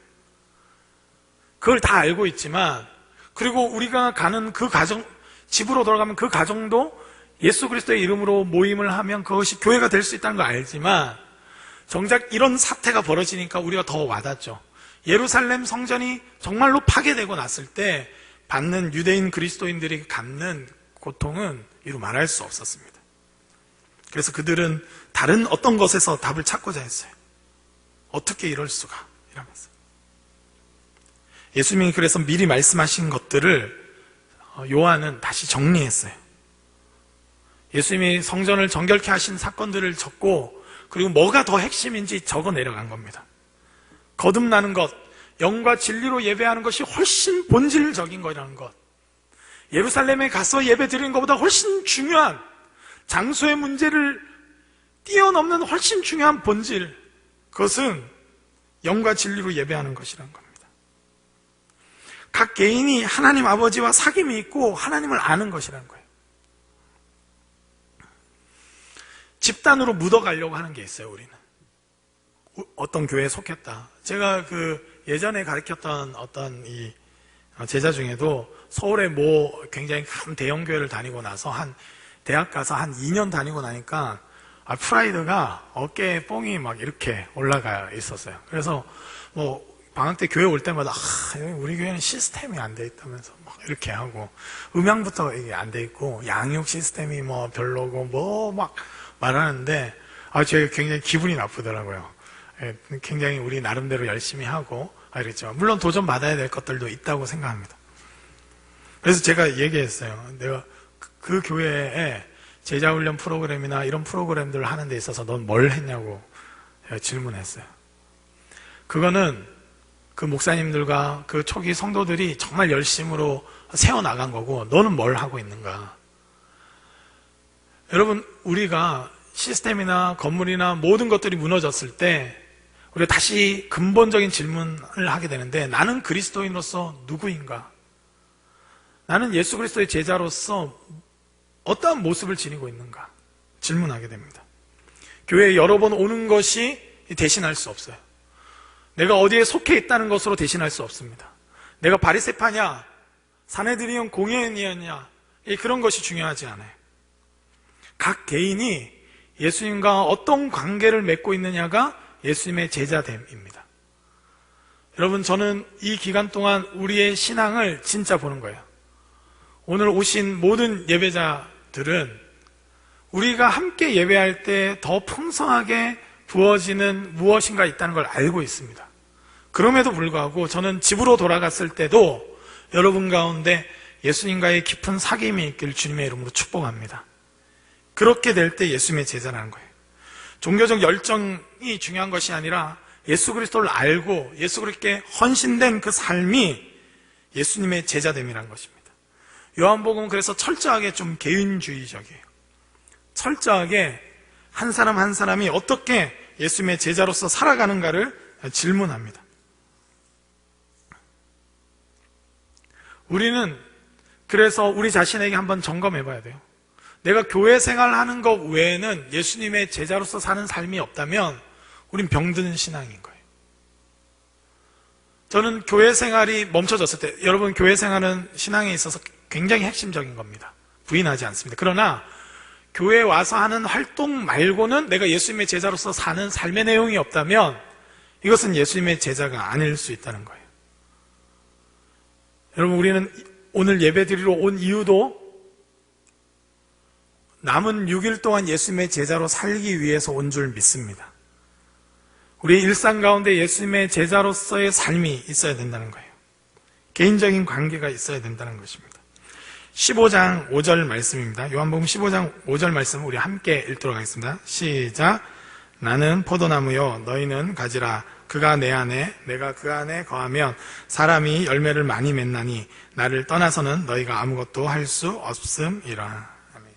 그걸 다 알고 있지만, 그리고 우리가 가는 그 가정, 집으로 돌아가면 그 가정도 예수 그리스도의 이름으로 모임을 하면 그것이 교회가 될 수 있다는 걸 알지만, 정작 이런 사태가 벌어지니까 우리가 더 와닿죠. 예루살렘 성전이 정말로 파괴되고 났을 때 받는 유대인 그리스도인들이 갖는 고통은 이루 말할 수 없었습니다. 그래서 그들은 다른 어떤 것에서 답을 찾고자 했어요. 어떻게 이럴 수가? 이러면서. 예수님이 그래서 미리 말씀하신 것들을 요한은 다시 정리했어요. 예수님이 성전을 정결케 하신 사건들을 적고, 그리고 뭐가 더 핵심인지 적어 내려간 겁니다. 거듭나는 것, 영과 진리로 예배하는 것이 훨씬 본질적인 거라는 것, 예루살렘에 가서 예배 드리는 것보다 훨씬 중요한, 장소의 문제를 뛰어넘는 훨씬 중요한 본질, 그것은 영과 진리로 예배하는 것이라는 겁니다. 각 개인이 하나님 아버지와 사귐이 있고 하나님을 아는 것이라는 거예요. 집단으로 묻어가려고 하는 게 있어요. 우리는 어떤 교회에 속했다. 제가 예전에 가르쳤던 어떤 이 제자 중에도 서울에 굉장히 큰 대형 교회를 다니고 나서 대학 가서 한 2년 다니고 나니까 프라이드가 어깨에 뽕이 막 이렇게 올라가 있었어요. 그래서 방학 때 교회 올 때마다 우리 교회는 시스템이 안 돼 있다면서 막 이렇게 하고, 음향부터 이게 안 돼 있고 양육 시스템이 별로고 막 말하는데 제가 굉장히 기분이 나쁘더라고요. 굉장히 우리 나름대로 열심히 하고 이랬지만 물론 도전 받아야 될 것들도 있다고 생각합니다. 그래서 제가 얘기했어요. 내가 그 교회에 제자훈련 프로그램이나 이런 프로그램들을 하는 데 있어서 넌 뭘 했냐고 제가 질문했어요. 그거는 그 목사님들과 그 초기 성도들이 정말 열심으로 세워나간 거고, 너는 뭘 하고 있는가? 여러분, 우리가 시스템이나 건물이나 모든 것들이 무너졌을 때 우리가 다시 근본적인 질문을 하게 되는데, 나는 그리스도인으로서 누구인가? 나는 예수 그리스도의 제자로서 어떠한 모습을 지니고 있는가? 질문하게 됩니다. 교회에 여러 번 오는 것이 대신할 수 없어요. 내가 어디에 속해 있다는 것으로 대신할 수 없습니다. 내가 바리새파냐, 사내들이온 공회인이었냐, 그런 것이 중요하지 않아요. 각 개인이 예수님과 어떤 관계를 맺고 있느냐가 예수님의 제자됨입니다. 여러분, 저는 이 기간 동안 우리의 신앙을 진짜 보는 거예요. 오늘 오신 모든 예배자들은 우리가 함께 예배할 때 더 풍성하게 부어지는 무엇인가 있다는 걸 알고 있습니다. 그럼에도 불구하고 저는 집으로 돌아갔을 때도 여러분 가운데 예수님과의 깊은 사귐이 있길 주님의 이름으로 축복합니다. 그렇게 될 때 예수님의 제자라는 거예요. 종교적 열정이 중요한 것이 아니라 예수 그리스도를 알고 예수 그리스도께 헌신된 그 삶이 예수님의 제자됨이라는 것입니다. 요한복음은 그래서 철저하게 좀 개인주의적이에요. 철저하게 한 사람 한 사람이 어떻게 예수님의 제자로서 살아가는가를 질문합니다. 우리는 그래서 우리 자신에게 한번 점검해 봐야 돼요. 내가 교회 생활하는 것 외에는 예수님의 제자로서 사는 삶이 없다면 우린 병드는 신앙인 거예요. 저는 교회 생활이 멈춰졌을 때, 여러분 교회 생활은 신앙에 있어서 굉장히 핵심적인 겁니다. 부인하지 않습니다. 그러나 교회에 와서 하는 활동 말고는 내가 예수님의 제자로서 사는 삶의 내용이 없다면 이것은 예수님의 제자가 아닐 수 있다는 거예요. 여러분, 우리는 오늘 예배드리러 온 이유도 남은 6일 동안 예수님의 제자로 살기 위해서 온 줄 믿습니다. 우리의 일상 가운데 예수님의 제자로서의 삶이 있어야 된다는 거예요. 개인적인 관계가 있어야 된다는 것입니다. 15장 5절 말씀입니다. 요한복음 15장 5절 말씀 우리 함께 읽도록 하겠습니다. 시작. 나는 포도나무요 너희는 가지라. 그가 내 안에 내가 그 안에 거하면 사람이 열매를 많이 맺나니 나를 떠나서는 너희가 아무것도 할 수 없음이라. 아멘.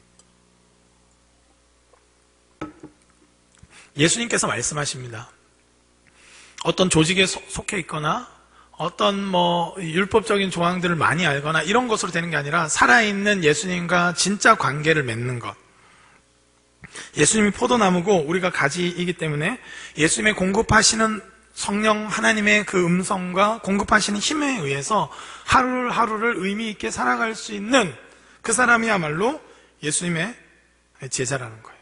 예수님께서 말씀하십니다. 어떤 조직에 속해 있거나 어떤 율법적인 조항들을 많이 알거나 이런 것으로 되는 게 아니라 살아있는 예수님과 진짜 관계를 맺는 것. 예수님이 포도나무고 우리가 가지이기 때문에 예수님의 공급하시는 성령 하나님의 그 음성과 공급하시는 힘에 의해서 하루하루를 의미 있게 살아갈 수 있는 그 사람이야말로 예수님의 제자라는 거예요.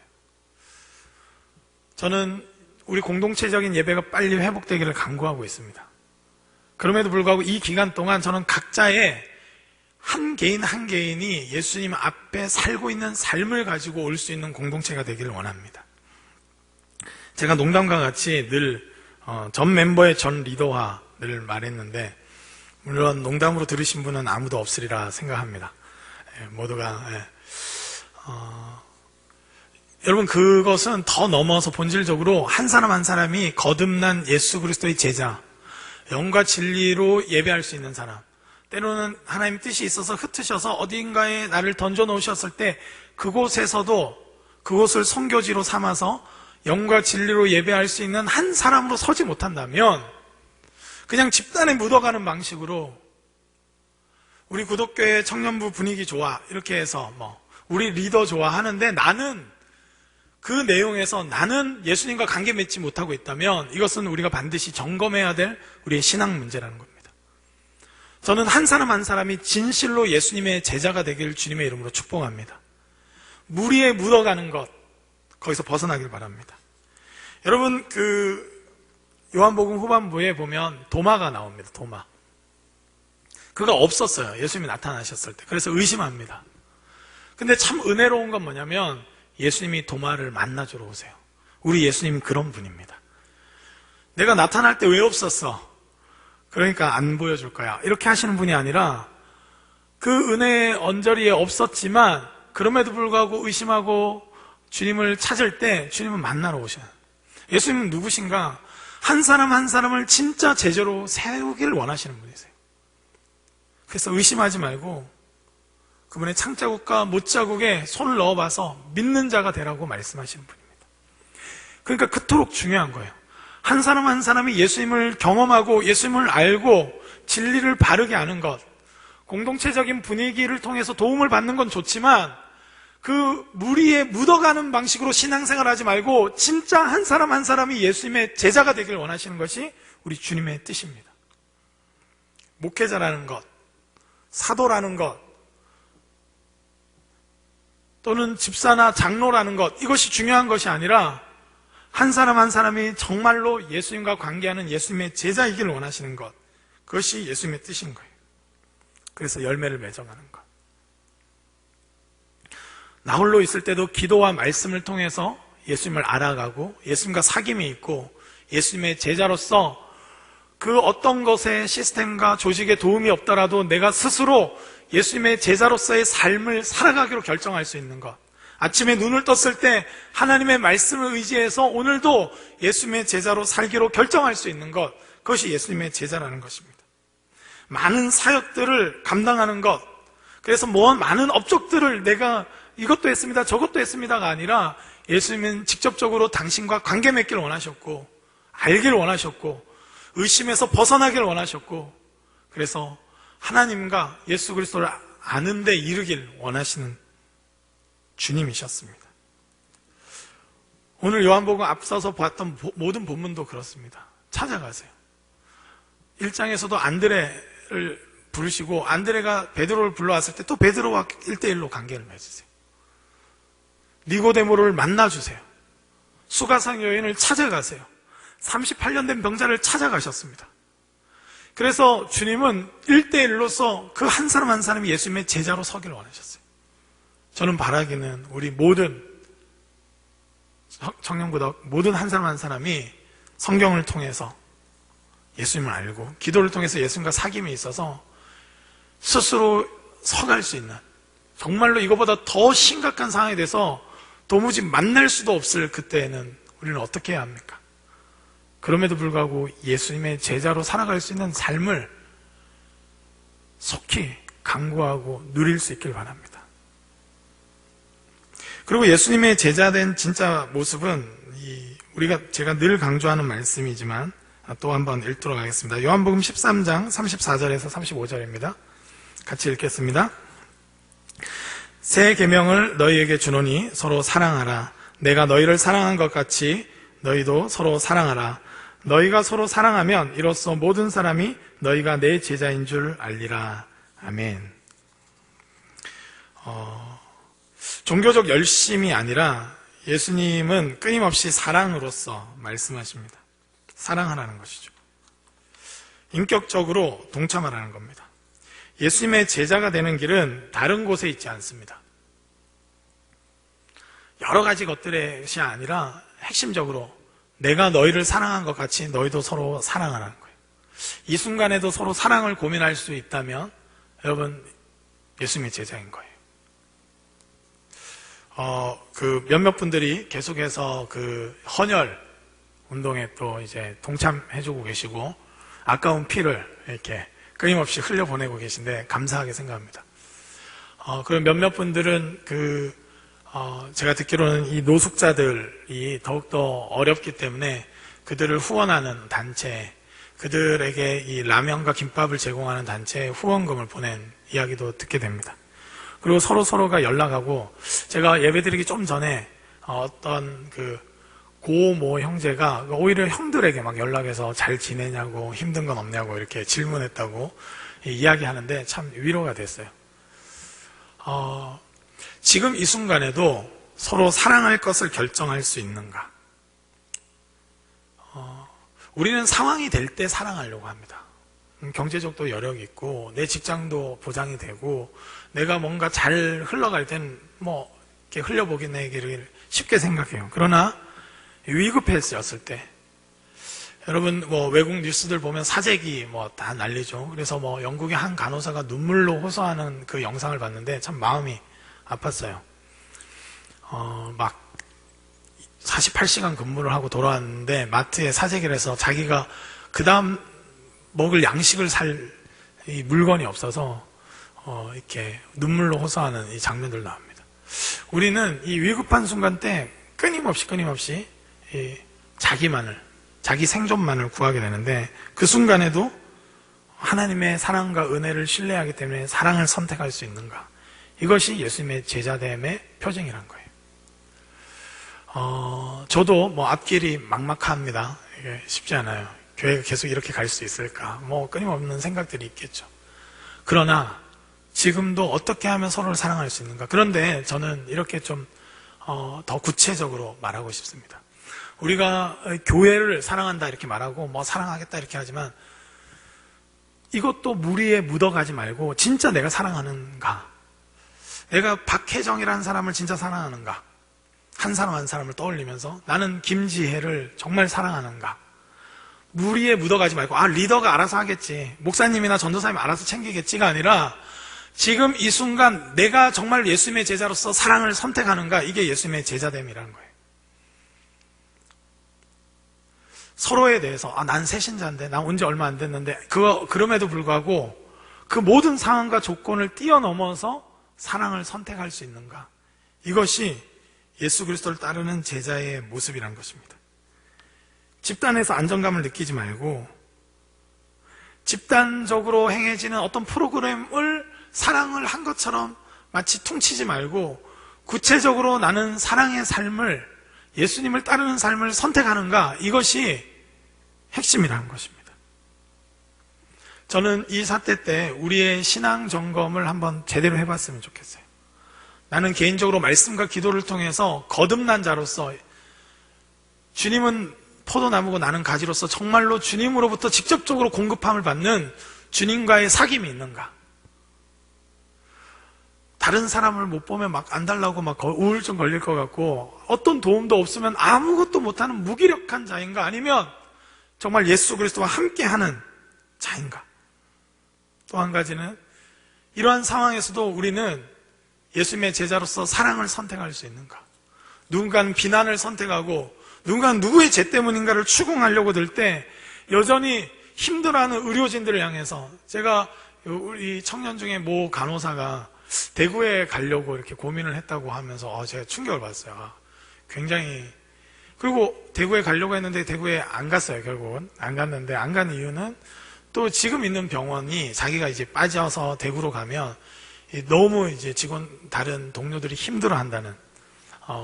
저는 우리 공동체적인 예배가 빨리 회복되기를 간구하고 있습니다. 그럼에도 불구하고 이 기간 동안 저는 각자의 한 개인 한 개인이 예수님 앞에 살고 있는 삶을 가지고 올 수 있는 공동체가 되기를 원합니다. 제가 농담과 같이 늘 전 멤버의 전 리더화를 말했는데 물론 농담으로 들으신 분은 아무도 없으리라 생각합니다. 모두가 여러분, 그것은 더 넘어서 본질적으로 한 사람 한 사람이 거듭난 예수 그리스도의 제자, 영과 진리로 예배할 수 있는 사람, 때로는 하나님 뜻이 있어서 흩으셔서 어딘가에 나를 던져 놓으셨을 때 그곳에서도 그곳을 선교지로 삼아서 영과 진리로 예배할 수 있는 한 사람으로 서지 못한다면 그냥 집단에 묻어가는 방식으로 우리 구독교회 청년부 분위기 좋아 이렇게 해서 우리 리더 좋아하는데 나는 그 내용에서 나는 예수님과 관계 맺지 못하고 있다면 이것은 우리가 반드시 점검해야 될 우리의 신앙 문제라는 겁니다. 저는 한 사람 한 사람이 진실로 예수님의 제자가 되기를 주님의 이름으로 축복합니다. 무리에 묻어가는 것, 거기서 벗어나길 바랍니다. 여러분, 요한복음 후반부에 보면 도마가 나옵니다. 도마. 그가 없었어요. 예수님이 나타나셨을 때. 그래서 의심합니다. 근데 참 은혜로운 건 뭐냐면 예수님이 도마를 만나주러 오세요. 우리 예수님은 그런 분입니다. 내가 나타날 때 왜 없었어? 그러니까 안 보여줄 거야. 이렇게 하시는 분이 아니라 그 은혜의 언저리에 없었지만 그럼에도 불구하고 의심하고 주님을 찾을 때 주님은 만나러 오셔요. 예수님은 누구신가? 한 사람 한 사람을 진짜 제자로 세우기를 원하시는 분이세요. 그래서 의심하지 말고 그분의 창자국과 못자국에 손을 넣어봐서 믿는 자가 되라고 말씀하시는 분입니다. 그러니까 그토록 중요한 거예요. 한 사람 한 사람이 예수님을 경험하고 예수님을 알고 진리를 바르게 아는 것, 공동체적인 분위기를 통해서 도움을 받는 건 좋지만 그 무리에 묻어가는 방식으로 신앙생활하지 말고 진짜 한 사람 한 사람이 예수님의 제자가 되길 원하시는 것이 우리 주님의 뜻입니다. 목회자라는 것, 사도라는 것, 또는 집사나 장로라는 것, 이것이 중요한 것이 아니라 한 사람 한 사람이 정말로 예수님과 관계하는 예수님의 제자이기를 원하시는 것, 그것이 예수님의 뜻인 거예요. 그래서 열매를 맺어가는 것. 나 홀로 있을 때도 기도와 말씀을 통해서 예수님을 알아가고 예수님과 사귐이 있고 예수님의 제자로서 그 어떤 것에 시스템과 조직에 도움이 없더라도 내가 스스로 예수님의 제자로서의 삶을 살아가기로 결정할 수 있는 것. 아침에 눈을 떴을 때 하나님의 말씀을 의지해서 오늘도 예수님의 제자로 살기로 결정할 수 있는 것, 그것이 예수님의 제자라는 것입니다. 많은 사역들을 감당하는 것, 그래서 많은 업적들을 내가 이것도 했습니다, 저것도 했습니다가 아니라 예수님은 직접적으로 당신과 관계 맺기를 원하셨고 알기를 원하셨고 의심에서 벗어나기를 원하셨고, 그래서 하나님과 예수 그리스도를 아는 데 이르길 원하시는 주님이셨습니다. 오늘 요한복음 앞서서 봤던 모든 본문도 그렇습니다. 찾아가세요. 1장에서도 안드레를 부르시고 안드레가 베드로를 불러왔을 때 또 베드로와 1대1로 관계를 맺으세요. 니고데모를 만나주세요. 수가상 여인을 찾아가세요. 38년 된 병자를 찾아가셨습니다. 그래서 주님은 1대1로서 그 한 사람 한 사람이 예수님의 제자로 서기를 원하셨어요. 저는 바라기는 우리 모든 청년부덕 모든 한 사람 한 사람이 성경을 통해서 예수님을 알고 기도를 통해서 예수님과 사귐이 있어서 스스로 서갈 수 있는, 정말로 이거보다 더 심각한 상황이 돼서 도무지 만날 수도 없을 그때에는 우리는 어떻게 해야 합니까? 그럼에도 불구하고 예수님의 제자로 살아갈 수 있는 삶을 속히 강구하고 누릴 수 있길 바랍니다. 그리고 예수님의 제자된 진짜 모습은 제가 늘 강조하는 말씀이지만 또 한번 읽도록 하겠습니다. 요한복음 13장 34절에서 35절입니다. 같이 읽겠습니다. 새 계명을 너희에게 주노니 서로 사랑하라. 내가 너희를 사랑한 것 같이 너희도 서로 사랑하라. 너희가 서로 사랑하면 이로써 모든 사람이 너희가 내 제자인 줄 알리라. 아멘. 종교적 열심이 아니라 예수님은 끊임없이 사랑으로서 말씀하십니다. 사랑하라는 것이죠. 인격적으로 동참하라는 겁니다. 예수님의 제자가 되는 길은 다른 곳에 있지 않습니다. 여러 가지 것들이 아니라 핵심적으로 내가 너희를 사랑한 것 같이 너희도 서로 사랑하라는 거예요. 이 순간에도 서로 사랑을 고민할 수 있다면 여러분 예수님의 제자인 거예요. 몇몇 분들이 계속해서 그 헌혈 운동에 또 이제 동참해주고 계시고 아까운 피를 이렇게 끊임없이 흘려보내고 계신데 감사하게 생각합니다. 그리고 몇몇 분들은 제가 듣기로는 이 노숙자들이 더욱더 어렵기 때문에 그들을 후원하는 단체, 그들에게 이 라면과 김밥을 제공하는 단체에 후원금을 보낸 이야기도 듣게 됩니다. 그리고 서로가 연락하고, 제가 예배드리기 좀 전에 어떤 고모 형제가 오히려 형들에게 막 연락해서 잘 지내냐고, 힘든 건 없냐고 이렇게 질문했다고 이야기하는데 참 위로가 됐어요. 지금 이 순간에도 서로 사랑할 것을 결정할 수 있는가? 우리는 상황이 될 때 사랑하려고 합니다. 경제적도 여력이 있고 내 직장도 보장이 되고 내가 뭔가 잘 흘러갈 땐 이렇게 흘려보기를 쉽게 생각해요. 그러나 위급했을 때, 여러분 외국 뉴스들 보면 사재기 다 난리죠. 그래서 영국의 한 간호사가 눈물로 호소하는 그 영상을 봤는데 참 마음이 아팠어요. 막 48시간 근무를 하고 돌아왔는데 마트에 사재기를 해서 자기가 그 다음 먹을 양식을 살 이 물건이 없어서 이렇게 눈물로 호소하는 이 장면들 나옵니다. 우리는 이 위급한 순간 때 끊임없이 이 자기 생존만을 구하게 되는데, 그 순간에도 하나님의 사랑과 은혜를 신뢰하기 때문에 사랑을 선택할 수 있는가? 이것이 예수님의 제자됨의 표징이란 거예요. 저도 앞길이 막막합니다. 이게 쉽지 않아요. 교회가 계속 이렇게 갈 수 있을까? 끊임없는 생각들이 있겠죠. 그러나 지금도 어떻게 하면 서로를 사랑할 수 있는가? 그런데 저는 이렇게 좀 더 구체적으로 말하고 싶습니다. 우리가 교회를 사랑한다 이렇게 말하고 뭐 사랑하겠다 이렇게 하지만 이것도 무리에 묻어가지 말고 진짜 내가 사랑하는가? 내가 박혜정이라는 사람을 진짜 사랑하는가? 한 사람 한 사람을 떠올리면서 나는 김지혜를 정말 사랑하는가? 무리에 묻어가지 말고 리더가 알아서 하겠지, 목사님이나 전도사님이 알아서 챙기겠지가 아니라 지금 이 순간 내가 정말 예수님의 제자로서 사랑을 선택하는가? 이게 예수님의 제자됨이라는 거예요. 서로에 대해서 난 새신자인데, 난 온 지 얼마 안 됐는데 그럼에도 불구하고 그 모든 상황과 조건을 뛰어넘어서 사랑을 선택할 수 있는가? 이것이 예수 그리스도를 따르는 제자의 모습이라는 것입니다. 집단에서 안정감을 느끼지 말고 집단적으로 행해지는 어떤 프로그램을 사랑을 한 것처럼 마치 퉁치지 말고 구체적으로 나는 사랑의 삶을, 예수님을 따르는 삶을 선택하는가? 이것이 핵심이라는 것입니다. 저는 이 사태 때 우리의 신앙 점검을 한번 제대로 해봤으면 좋겠어요. 나는 개인적으로 말씀과 기도를 통해서 거듭난 자로서, 주님은 포도나무고 나는 가지로서 정말로 주님으로부터 직접적으로 공급함을 받는 주님과의 사귐이 있는가? 다른 사람을 못 보면 막 안 달라고 막 우울증 걸릴 것 같고 어떤 도움도 없으면 아무것도 못하는 무기력한 자인가? 아니면 정말 예수 그리스도와 함께하는 자인가? 또 한 가지는 이러한 상황에서도 우리는 예수님의 제자로서 사랑을 선택할 수 있는가? 누군가는 비난을 선택하고 누군가는 누구의 죄 때문인가를 추궁하려고 들 때 여전히 힘들어하는 의료진들을 향해서, 제가 우리 청년 중에 모 간호사가 대구에 가려고 이렇게 고민을 했다고 하면서 제가 충격을 받았어요. 굉장히. 그리고 대구에 가려고 했는데 대구에 안 갔어요. 결국은 안 갔는데, 안 간 이유는 또 지금 있는 병원이 자기가 이제 빠져서 대구로 가면 너무 이제 직원, 다른 동료들이 힘들어 한다는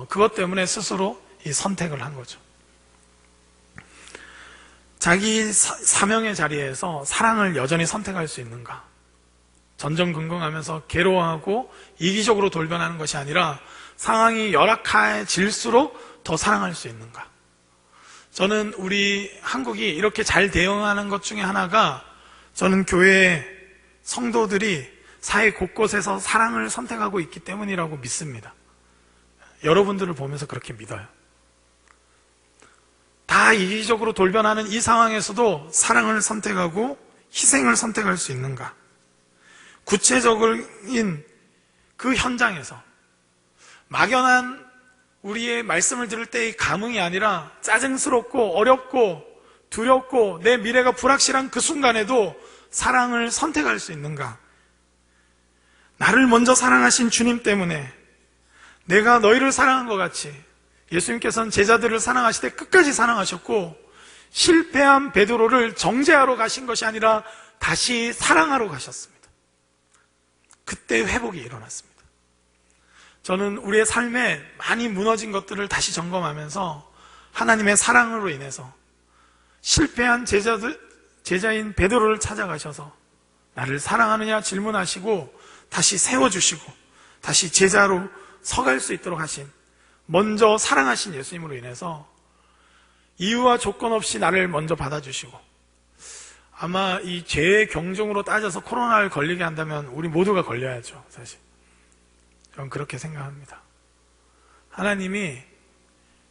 그것 때문에 스스로 이 선택을 한 거죠. 자기 사명의 자리에서 사랑을 여전히 선택할 수 있는가? 전전긍긍하면서 괴로워하고 이기적으로 돌변하는 것이 아니라 상황이 열악해질수록 더 사랑할 수 있는가? 저는 우리 한국이 이렇게 잘 대응하는 것 중에 하나가, 저는 교회 성도들이 사회 곳곳에서 사랑을 선택하고 있기 때문이라고 믿습니다. 여러분들을 보면서 그렇게 믿어요. 다 이기적으로 돌변하는 이 상황에서도 사랑을 선택하고 희생을 선택할 수 있는가? 구체적인 그 현장에서 막연한 우리의 말씀을 들을 때의 감흥이 아니라 짜증스럽고 어렵고 두렵고 내 미래가 불확실한 그 순간에도 사랑을 선택할 수 있는가? 나를 먼저 사랑하신 주님 때문에 내가 너희를 사랑한 것 같이 예수님께서는 제자들을 사랑하실 때 끝까지 사랑하셨고, 실패한 베드로를 정죄하러 가신 것이 아니라 다시 사랑하러 가셨습니다. 그때 회복이 일어났습니다. 저는 우리의 삶에 많이 무너진 것들을 다시 점검하면서 하나님의 사랑으로 인해서 실패한 제자인 베드로를 찾아가셔서 나를 사랑하느냐 질문하시고 다시 세워주시고 다시 제자로 서갈 수 있도록 하신, 먼저 사랑하신 예수님으로 인해서 이유와 조건 없이 나를 먼저 받아주시고, 아마 이 죄의 경종으로 따져서 코로나를 걸리게 한다면 우리 모두가 걸려야죠. 사실 저는 그렇게 생각합니다. 하나님이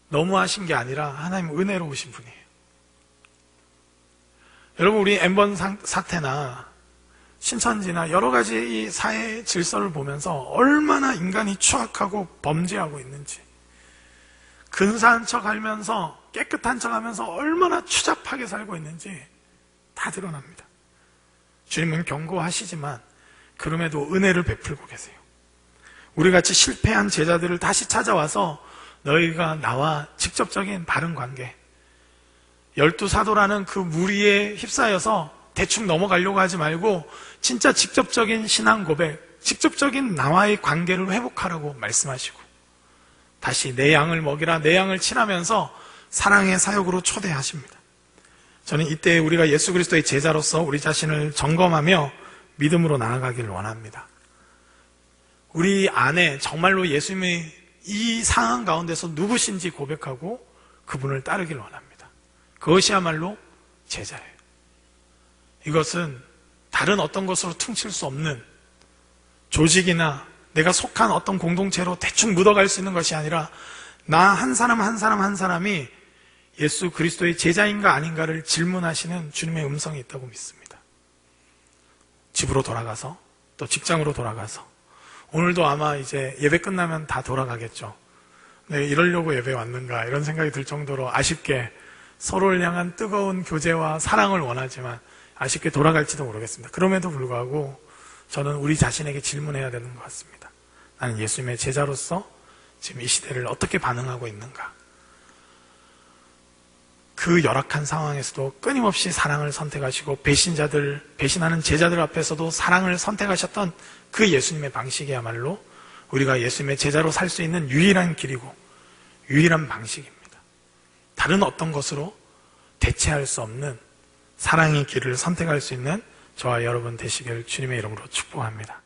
너무하신 게 아니라 하나님 은혜로우신 분이에요. 여러분, 우리 엠번 사태나 신천지나 여러 가지 이 사회 질서를 보면서 얼마나 인간이 추악하고 범죄하고 있는지, 근사한 척 하면서 깨끗한 척 하면서 얼마나 추잡하게 살고 있는지 다 드러납니다. 주님은 경고하시지만 그럼에도 은혜를 베풀고 계세요. 우리같이 실패한 제자들을 다시 찾아와서 너희가 나와 직접적인 바른 관계, 12사도라는 그 무리에 휩싸여서 대충 넘어가려고 하지 말고 진짜 직접적인 신앙 고백, 직접적인 나와의 관계를 회복하라고 말씀하시고, 다시 내 양을 먹이라, 내 양을 친하면서 사랑의 사역으로 초대하십니다. 저는 이때 우리가 예수 그리스도의 제자로서 우리 자신을 점검하며 믿음으로 나아가기를 원합니다. 우리 안에 정말로 예수님의 이 상황 가운데서 누구신지 고백하고 그분을 따르길 원합니다. 그것이야말로 제자예요. 이것은 다른 어떤 것으로 퉁칠 수 없는 조직이나 내가 속한 어떤 공동체로 대충 묻어갈 수 있는 것이 아니라 나 한 사람 한 사람 한 사람이 예수 그리스도의 제자인가 아닌가를 질문하시는 주님의 음성이 있다고 믿습니다. 집으로 돌아가서 또 직장으로 돌아가서 오늘도 아마 이제 예배 끝나면 다 돌아가겠죠. 네, 이러려고 예배 왔는가 이런 생각이 들 정도로 아쉽게 서로를 향한 뜨거운 교제와 사랑을 원하지만 아쉽게 돌아갈지도 모르겠습니다. 그럼에도 불구하고 저는 우리 자신에게 질문해야 되는 것 같습니다. 나는 예수님의 제자로서 지금 이 시대를 어떻게 반응하고 있는가? 그 열악한 상황에서도 끊임없이 사랑을 선택하시고 배신하는 제자들 앞에서도 사랑을 선택하셨던 그 예수님의 방식이야말로 우리가 예수님의 제자로 살 수 있는 유일한 길이고 유일한 방식입니다. 다른 어떤 것으로 대체할 수 없는 사랑의 길을 선택할 수 있는 저와 여러분 되시길 주님의 이름으로 축복합니다.